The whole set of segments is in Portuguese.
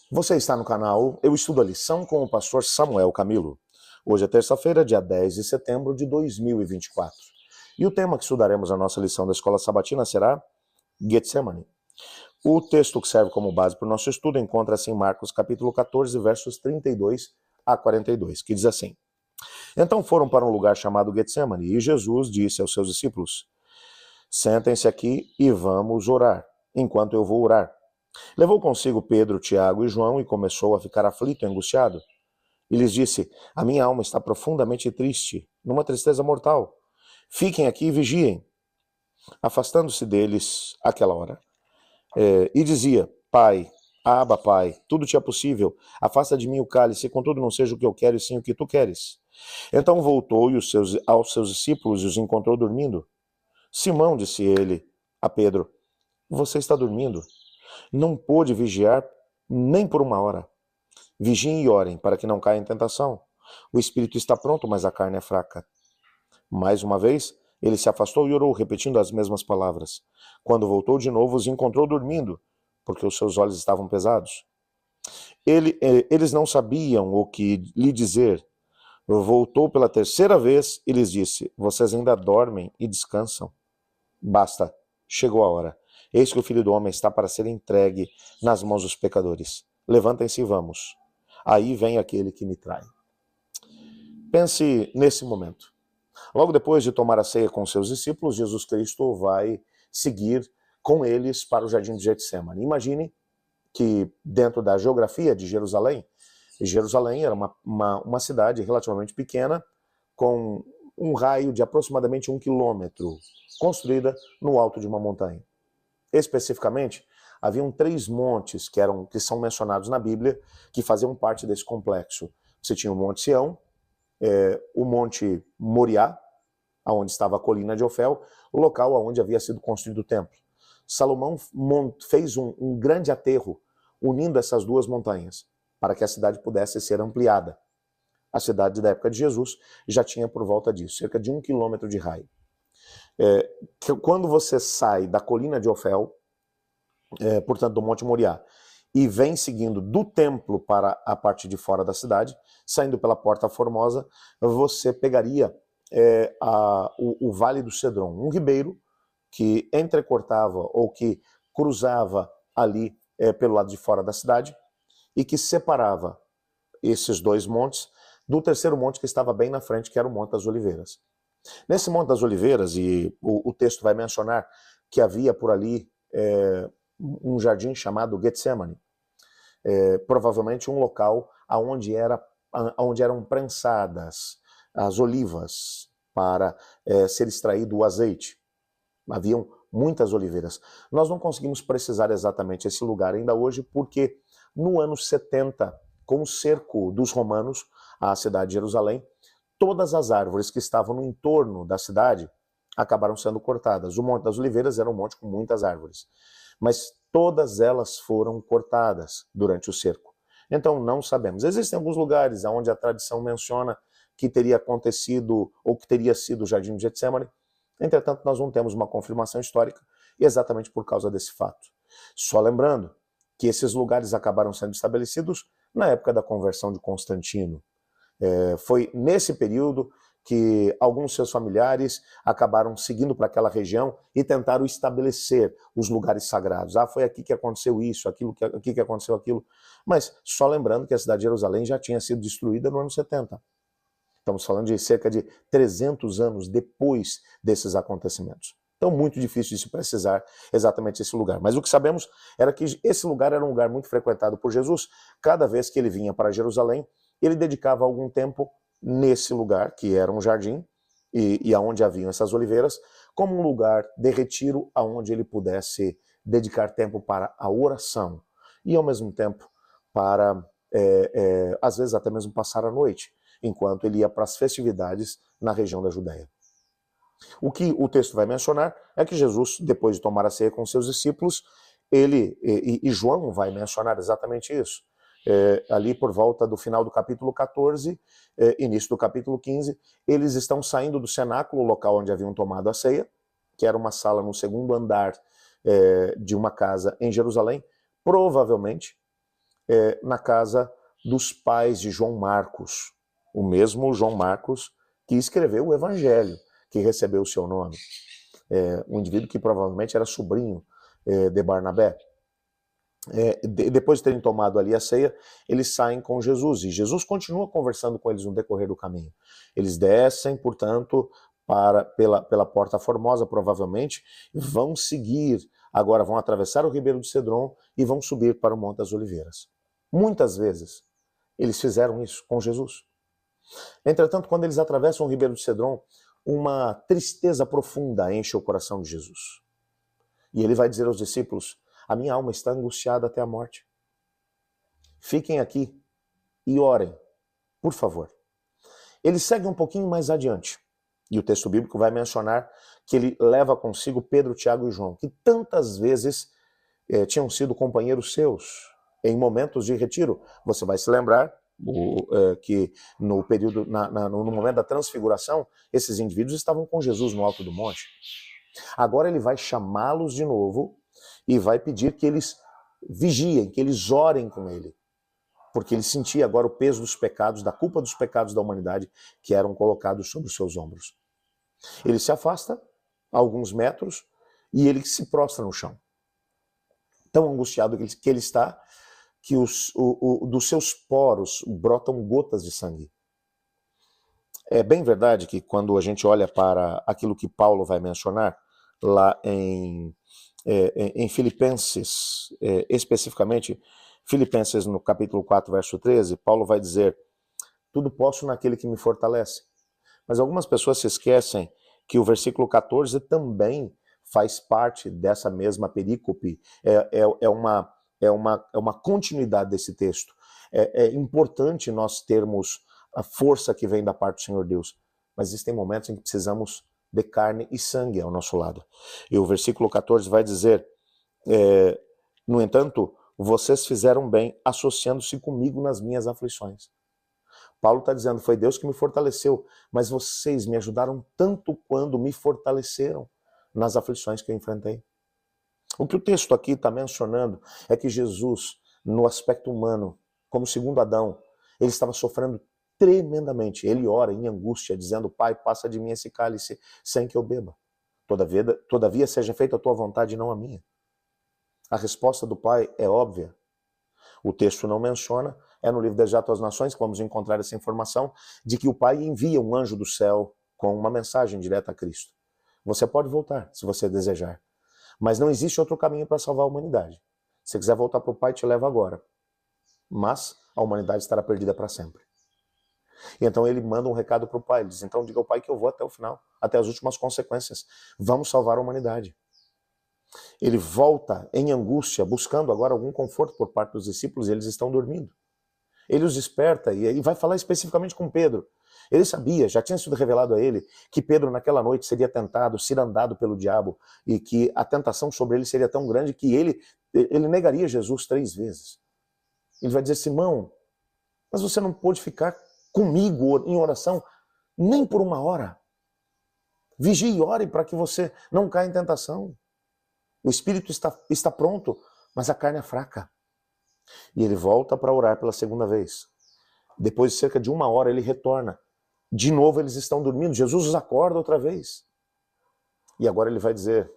Você está no canal Eu Estudo a Lição com o pastor Samuel Camilo. Hoje é terça-feira, dia 10 de setembro de 2024. E o tema que estudaremos na nossa lição da Escola Sabatina será Getsemane. O texto que serve como base para o nosso estudo encontra-se em Marcos capítulo 14, versos 32 a 42, que diz assim: Então foram para um lugar chamado Getsemane, e Jesus disse aos seus discípulos: Sentem-se aqui e vamos orar, enquanto eu vou orar. Levou consigo Pedro, Tiago e João e começou a ficar aflito e angustiado. E lhes disse: A minha alma está profundamente triste, numa tristeza mortal. Fiquem aqui e vigiem. Afastando-se deles àquela hora. E dizia: Pai, Abba, Pai, tudo te é possível. Afasta de mim o cálice, contudo não seja o que eu quero, e sim o que tu queres. Então voltou aos seus discípulos e os encontrou dormindo. Simão, disse ele a Pedro: Você está dormindo? Não pôde vigiar nem por uma hora. Vigiem e orem, para que não caia em tentação. O espírito está pronto, mas a carne é fraca. Mais uma vez, ele se afastou e orou, repetindo as mesmas palavras. Quando voltou de novo, os encontrou dormindo, porque os seus olhos estavam pesados. Eles não sabiam o que lhe dizer. Voltou pela terceira vez e lhes disse: Vocês ainda dormem e descansam? Basta, chegou a hora. Eis que o Filho do Homem está para ser entregue nas mãos dos pecadores. Levantem-se e vamos. Aí vem aquele que me trai. Pense nesse momento. Logo depois de tomar a ceia com seus discípulos, Jesus Cristo vai seguir com eles para o jardim de Getsemane. Imagine que dentro da geografia de Jerusalém, Jerusalém era uma cidade relativamente pequena, com um raio de aproximadamente 1 quilômetro, construída no alto de uma montanha. Especificamente, haviam 3 montes que são mencionados na Bíblia, que faziam parte desse complexo. Você tinha o Monte Sião, o Monte Moriá, onde estava a colina de Ofel, o local onde havia sido construído o templo. Salomão fez um grande aterro unindo essas duas montanhas, para que a cidade pudesse ser ampliada. A cidade da época de Jesus já tinha por volta disso, cerca de 1 quilômetro de raio. Quando você sai da colina de Ofel, portanto do Monte Moriá, e vem seguindo do templo para a parte de fora da cidade, saindo pela Porta Formosa, você pegaria o Vale do Cedron, um ribeiro que entrecortava ou que cruzava ali pelo lado de fora da cidade e que separava esses 2 montes do terceiro monte que estava bem na frente, que era o Monte das Oliveiras. Nesse Monte das Oliveiras, e o texto vai mencionar que havia por ali um jardim chamado Getsemane, provavelmente um local onde eram prensadas as olivas para ser extraído o azeite. Haviam muitas oliveiras. Nós não conseguimos precisar exatamente esse lugar ainda hoje, porque no ano 70, com o cerco dos romanos à cidade de Jerusalém, todas as árvores que estavam no entorno da cidade acabaram sendo cortadas. O Monte das Oliveiras era um monte com muitas árvores, mas todas elas foram cortadas durante o cerco. Então não sabemos. Existem alguns lugares onde a tradição menciona que teria acontecido ou que teria sido o Jardim de Getsemane. Entretanto, nós não temos uma confirmação histórica exatamente por causa desse fato. Só lembrando que esses lugares acabaram sendo estabelecidos na época da conversão de Constantino. Foi nesse período que alguns seus familiares acabaram seguindo para aquela região e tentaram estabelecer os lugares sagrados. Foi aqui que aconteceu isso, aqui que aconteceu aquilo. Mas só lembrando que a cidade de Jerusalém já tinha sido destruída no ano 70. Estamos falando de cerca de 300 anos depois desses acontecimentos. Então, muito difícil de se precisar exatamente esse lugar. Mas o que sabemos era que esse lugar era um lugar muito frequentado por Jesus. Cada vez que ele vinha para Jerusalém, ele dedicava algum tempo nesse lugar, que era um jardim, e aonde haviam essas oliveiras, como um lugar de retiro, aonde ele pudesse dedicar tempo para a oração e, ao mesmo tempo, para, às vezes, até mesmo passar a noite, enquanto ele ia para as festividades na região da Judéia. O que o texto vai mencionar é que Jesus, depois de tomar a ceia com seus discípulos, ele e João vai mencionar exatamente isso. Ali por volta do final do capítulo 14, início do capítulo 15, eles estão saindo do cenáculo, o local onde haviam tomado a ceia, que era uma sala no segundo andar de uma casa em Jerusalém, provavelmente na casa dos pais de João Marcos, o mesmo João Marcos que escreveu o Evangelho, que recebeu o seu nome. Um indivíduo que provavelmente era sobrinho de Barnabé. Depois de terem tomado ali a ceia, eles saem com Jesus, e Jesus continua conversando com eles no decorrer do caminho. Eles descem, portanto, pela Porta Formosa, provavelmente, vão seguir, agora vão atravessar o Ribeiro do Cedron e vão subir para o Monte das Oliveiras. Muitas vezes, eles fizeram isso com Jesus. Entretanto, quando eles atravessam o Ribeiro do Cedron, uma tristeza profunda enche o coração de Jesus. E ele vai dizer aos discípulos: a minha alma está angustiada até a morte. Fiquem aqui e orem, por favor. Ele segue um pouquinho mais adiante. E o texto bíblico vai mencionar que ele leva consigo Pedro, Tiago e João, que tantas vezes tinham sido companheiros seus em momentos de retiro. Você vai se lembrar que no período, no momento da transfiguração, esses indivíduos estavam com Jesus no alto do monte. Agora ele vai chamá-los de novo e vai pedir que eles vigiem, que eles orem com ele. Porque ele sentia agora o peso dos pecados, da culpa dos pecados da humanidade que eram colocados sobre os seus ombros. Ele se afasta a alguns metros e ele se prostra no chão. Tão angustiado que ele está, que dos seus poros brotam gotas de sangue. É bem verdade que quando a gente olha para aquilo que Paulo vai mencionar, lá em Filipenses, especificamente Filipenses no capítulo 4, verso 13, Paulo vai dizer: tudo posso naquele que me fortalece. Mas algumas pessoas se esquecem que o versículo 14 também faz parte dessa mesma perícope, é uma continuidade desse texto. É importante nós termos a força que vem da parte do Senhor Deus, mas existem momentos em que precisamos de carne e sangue ao nosso lado. E o versículo 14 vai dizer: no entanto, vocês fizeram bem associando-se comigo nas minhas aflições. Paulo está dizendo: foi Deus que me fortaleceu, mas vocês me ajudaram tanto quando me fortaleceram nas aflições que eu enfrentei. O que o texto aqui está mencionando é que Jesus, no aspecto humano, como segundo Adão, ele estava sofrendo tremendamente. Ele ora em angústia, dizendo: Pai, passa de mim esse cálice sem que eu beba. Todavia seja feita a tua vontade e não a minha. A resposta do Pai é óbvia. O texto não menciona, é no livro das Atos às Nações que vamos encontrar essa informação de que o Pai envia um anjo do céu com uma mensagem direta a Cristo. Você pode voltar, se você desejar. Mas não existe outro caminho para salvar a humanidade. Se quiser voltar para o Pai, te leva agora. Mas a humanidade estará perdida para sempre. E então ele manda um recado para o Pai. Ele diz: então diga ao Pai que eu vou até o final, até as últimas consequências. Vamos salvar a humanidade. Ele volta em angústia, buscando agora algum conforto por parte dos discípulos, e eles estão dormindo. Ele os desperta e vai falar especificamente com Pedro. Ele sabia, já tinha sido revelado a ele, que Pedro naquela noite seria tentado, cirandado pelo diabo, e que a tentação sobre ele seria tão grande que ele negaria Jesus 3 vezes. Ele vai dizer: Simão, mas você não pôde ficar comigo em oração nem por 1 hora. Vigie e ore para que você não caia em tentação. O espírito está pronto, mas a carne é fraca. E ele volta para orar pela segunda vez. Depois de cerca de 1 hora ele retorna. De novo eles estão dormindo. Jesus os acorda outra vez. E agora ele vai dizer: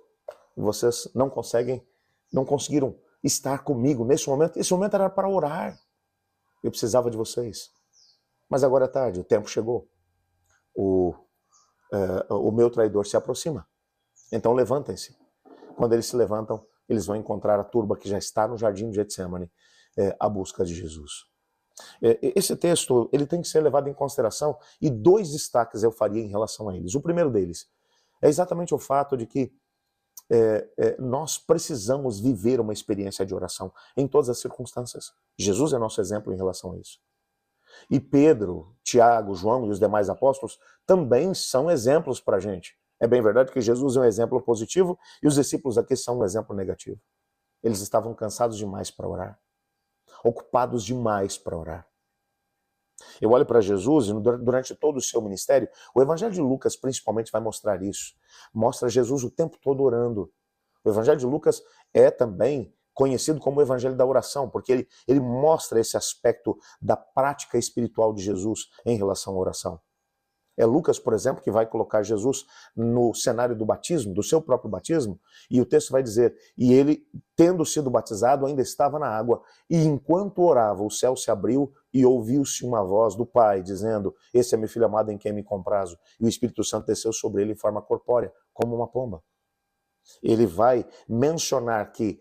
vocês não conseguiram estar comigo nesse momento. Esse momento era para orar. Eu precisava de vocês. Mas agora é tarde, o tempo chegou. O meu traidor se aproxima. Então levantem-se. Quando eles se levantam, eles vão encontrar a turba que já está no jardim de Getsemane, à busca de Jesus. Esse texto ele tem que ser levado em consideração, e 2 destaques eu faria em relação a eles. O primeiro deles é exatamente o fato de que nós precisamos viver uma experiência de oração em todas as circunstâncias. Jesus é nosso exemplo em relação a isso. E Pedro, Tiago, João e os demais apóstolos também são exemplos para a gente. É bem verdade que Jesus é um exemplo positivo e os discípulos aqui são um exemplo negativo. Eles estavam cansados demais para orar, ocupados demais para orar. Eu olho para Jesus e durante todo o seu ministério, o Evangelho de Lucas principalmente vai mostrar isso. Mostra Jesus o tempo todo orando. O Evangelho de Lucas é também conhecido como o Evangelho da Oração, porque ele mostra esse aspecto da prática espiritual de Jesus em relação à oração. É Lucas, por exemplo, que vai colocar Jesus no cenário do batismo, do seu próprio batismo, e o texto vai dizer, e ele, tendo sido batizado, ainda estava na água, e enquanto orava, o céu se abriu e ouviu-se uma voz do Pai, dizendo, esse é meu filho amado em quem me comprazo, e o Espírito Santo desceu sobre ele em forma corpórea, como uma pomba. Ele vai mencionar que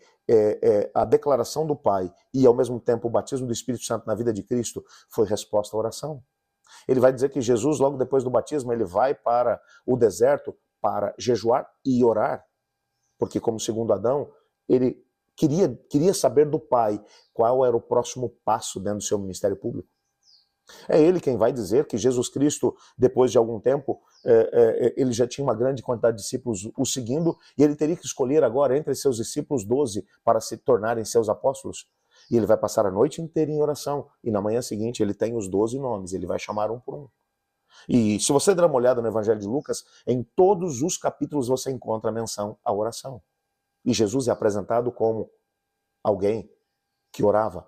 a declaração do Pai e, ao mesmo tempo, o batismo do Espírito Santo na vida de Cristo foi resposta à oração. Ele vai dizer que Jesus, logo depois do batismo, ele vai para o deserto para jejuar e orar, porque como segundo Adão, ele queria saber do Pai qual era o próximo passo dentro do seu ministério público. É ele quem vai dizer que Jesus Cristo, depois de algum tempo, ele já tinha uma grande quantidade de discípulos o seguindo, e ele teria que escolher agora entre seus discípulos 12 para se tornarem seus apóstolos. E ele vai passar a noite inteira em oração, e na manhã seguinte ele tem os 12 nomes, ele vai chamar um por um. E se você der uma olhada no Evangelho de Lucas, em todos os capítulos você encontra a menção à oração. E Jesus é apresentado como alguém que orava.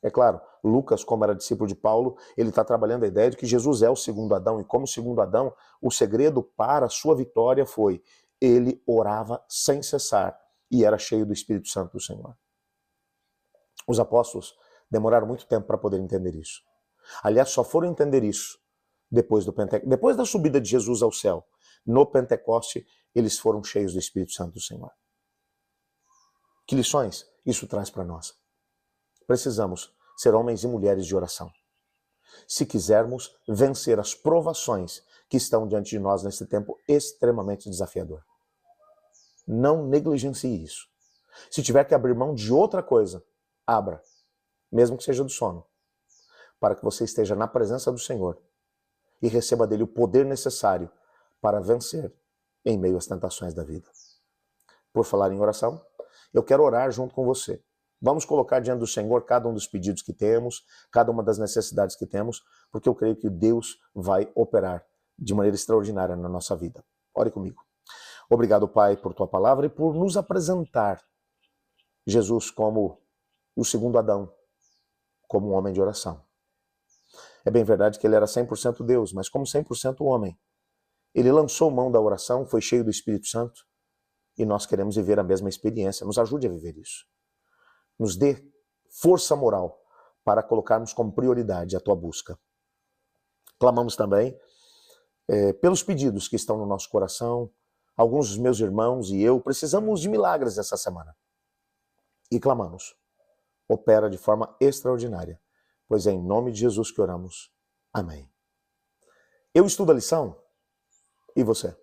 É claro, Lucas, como era discípulo de Paulo, ele está trabalhando a ideia de que Jesus é o segundo Adão, e como segundo Adão, o segredo para a sua vitória foi, ele orava sem cessar, e era cheio do Espírito Santo do Senhor. Os apóstolos demoraram muito tempo para poder entender isso. Aliás, só foram entender isso depois da subida de Jesus ao céu. No Pentecoste, eles foram cheios do Espírito Santo do Senhor. Que lições isso traz para nós? Precisamos ser homens e mulheres de oração. Se quisermos vencer as provações que estão diante de nós nesse tempo extremamente desafiador. Não negligencie isso. Se tiver que abrir mão de outra coisa, abra, mesmo que seja do sono, para que você esteja na presença do Senhor e receba dele o poder necessário para vencer em meio às tentações da vida. Por falar em oração, eu quero orar junto com você. Vamos colocar diante do Senhor cada um dos pedidos que temos, cada uma das necessidades que temos, porque eu creio que Deus vai operar de maneira extraordinária na nossa vida. Ore comigo. Obrigado, Pai, por tua palavra e por nos apresentar Jesus como o segundo Adão, como um homem de oração. É bem verdade que ele era 100% Deus, mas como 100% homem, ele lançou mão da oração, foi cheio do Espírito Santo, e nós queremos viver a mesma experiência. Nos ajude a viver isso. Nos dê força moral para colocarmos como prioridade a tua busca. Clamamos também pelos pedidos que estão no nosso coração. Alguns dos meus irmãos e eu precisamos de milagres essa semana. E clamamos. Opera de forma extraordinária, pois é em nome de Jesus que oramos. Amém. Eu estudo a lição e você?